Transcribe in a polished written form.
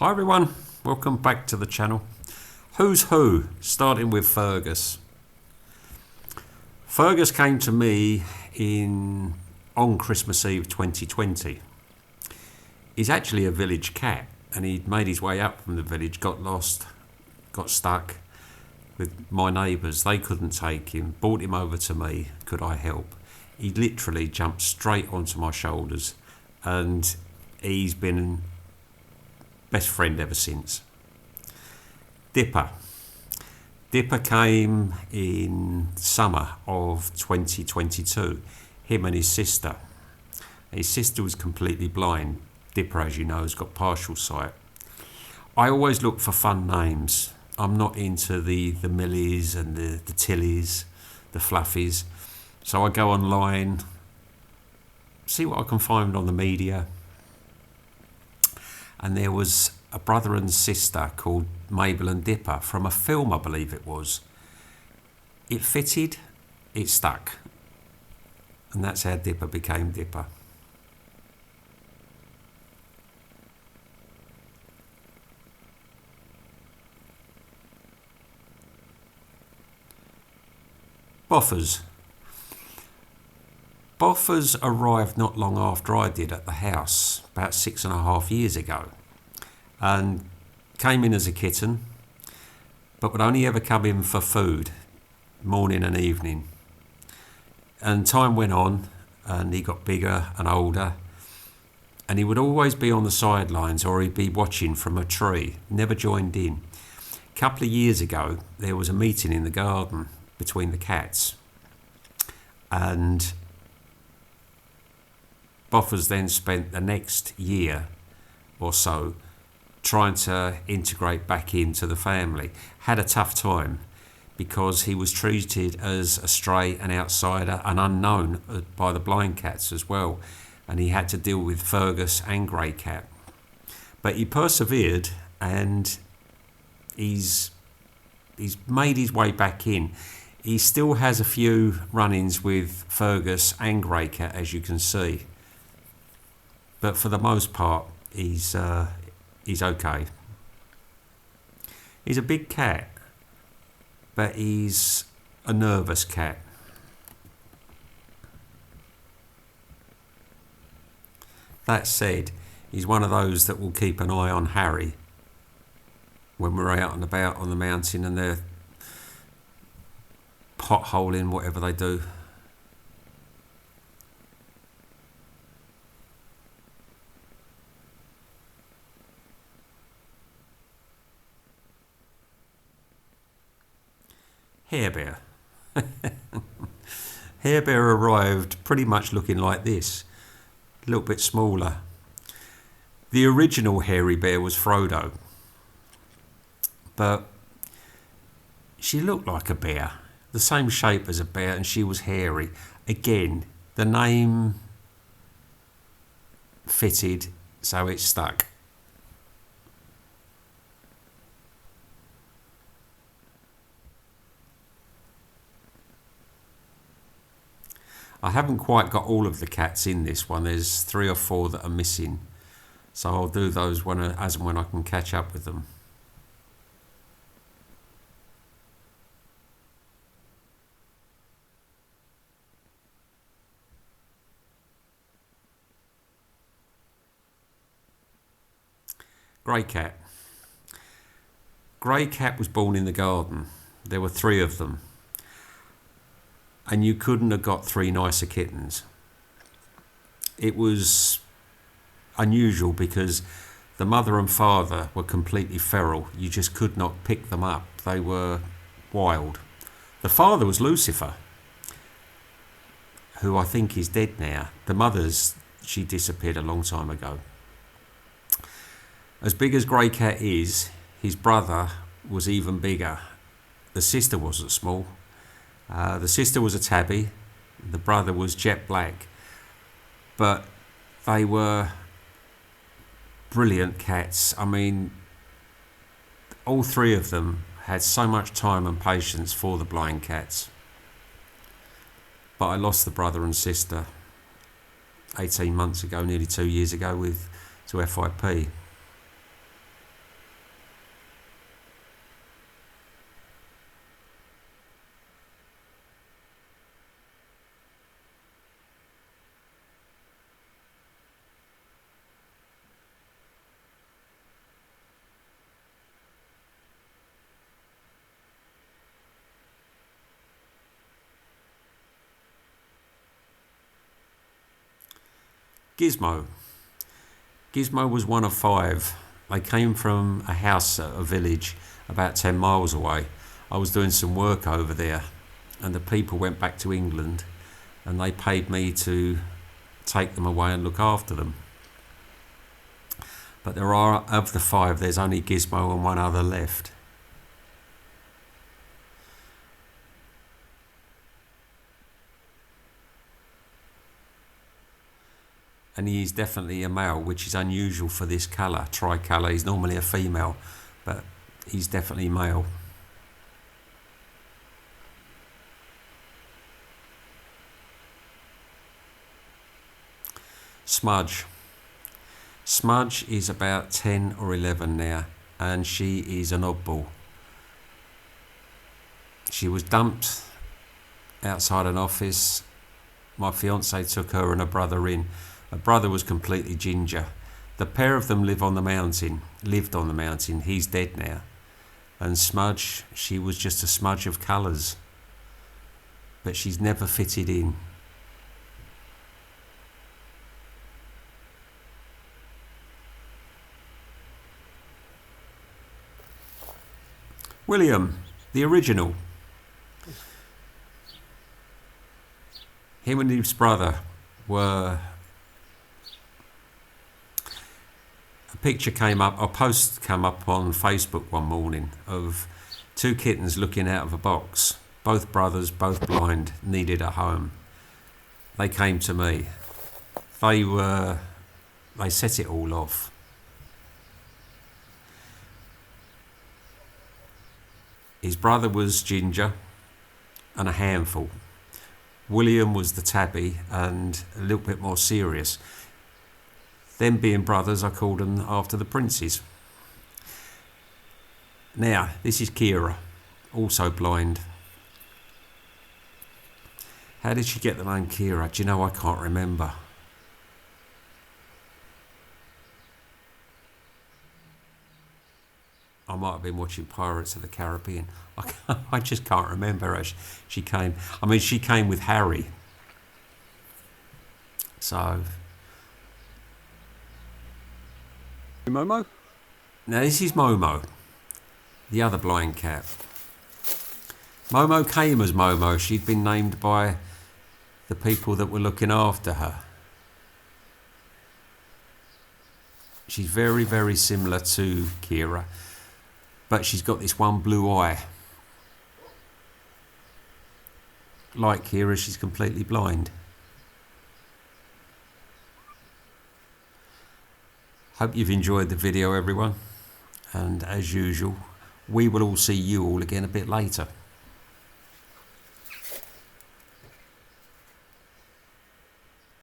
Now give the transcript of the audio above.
Hi everyone, welcome back to the channel. Who's Who, starting with Fergus. Fergus came to me on Christmas Eve 2020. He's actually a village cat and he'd made his way up from the village, got lost, got stuck with my neighbours. They couldn't take him, brought him over to me. Could I help? He literally jumped straight onto my shoulders and he's been best friend ever since. Dipper came in summer of 2022, him and his sister. His sister was completely blind. Dipper, as you know, has got partial sight. I always look for fun names. I'm not into the Millies and the Tillies, the Fluffies. So I go online, see what I can find on the media. And there was a brother and sister called Mabel and Dipper from a film, I believe it was. It fitted, it stuck. And that's how Dipper became Dipper. Boffers. Boffers arrived not long after I did at the house, about 6.5 years ago, and came in as a kitten, but would only ever come in for food, morning and evening. And time went on, and he got bigger and older, and he would always be on the sidelines or he'd be watching from a tree, never joined in. A couple of years ago, there was a meeting in the garden between the cats, and Boffers then spent the next year or so trying to integrate back into the family. Had a tough time because he was treated as a stray, an outsider, an unknown by the blind cats as well. And he had to deal with Fergus and Grey Cat. But he persevered and he's made his way back in. He still has a few run-ins with Fergus and Grey Cat, as you can see. But for the most part, he's okay. He's a big cat, but he's a nervous cat. That said, he's one of those that will keep an eye on Harry when we're out and about on the mountain and they're potholing, whatever they do. Hair Bear. Hair Bear arrived pretty much looking like this, a little bit smaller. The original hairy bear was Frodo, but she looked like a bear, the same shape as a bear, and she was hairy. Again, the name fitted, so it stuck. I haven't quite got all of the cats in this one. There's 3 or 4 that are missing. So I'll do those as and when I can catch up with them. Grey Cat. Grey Cat was born in the garden. There were 3 of them. And you couldn't have got 3 nicer kittens. It was unusual because the mother and father were completely feral. You just could not pick them up. They were wild. The father was Lucifer, who I think is dead now. The mother's, she disappeared a long time ago. As big as Grey Cat is, his brother was even bigger. The sister wasn't small. The sister was a tabby, the brother was jet black, but they were brilliant cats. I mean, all 3 of them had so much time and patience for the blind cats. But I lost the brother and sister 18 months ago, nearly 2 years ago, to FIP. Gizmo. Gizmo was one of 5. They came from a house at a village about 10 miles away. I was doing some work over there, and the people went back to England, and they paid me to take them away and look after them. But there are, of the 5, there's only Gizmo and one other left. And he is definitely a male, which is unusual for this colour, tricolour. He's normally a female, but he's definitely male. Smudge. Smudge is about 10 or 11 now, and she is an oddball. She was dumped outside an office. My fiance took her and her brother in. Her brother was completely ginger. The pair of them lived on the mountain. He's dead now. And Smudge, she was just a smudge of colours. But she's never fitted in. William, the original. Him and his brother were... A picture came up, a post came up on Facebook one morning of 2 kittens looking out of a box. Both brothers, both blind, needed a home. They came to me. They set it all off. His brother was ginger and a handful. William was the tabby and a little bit more serious. Them being brothers, I called them after the princes. Now, this is Kira, also blind. How did she get the name Kira? Do you know, I can't remember. I might have been watching Pirates of the Caribbean. I just can't remember how she came. I mean, she came with Harry. So... Momo? Now this is Momo, the other blind cat. Momo came as Momo. She'd been named by the people that were looking after her. She's very, very similar to Kira, but she's got this one blue eye. Like Kira, she's completely blind. Hope you've enjoyed the video, everyone, and as usual, we will all see you all again a bit later.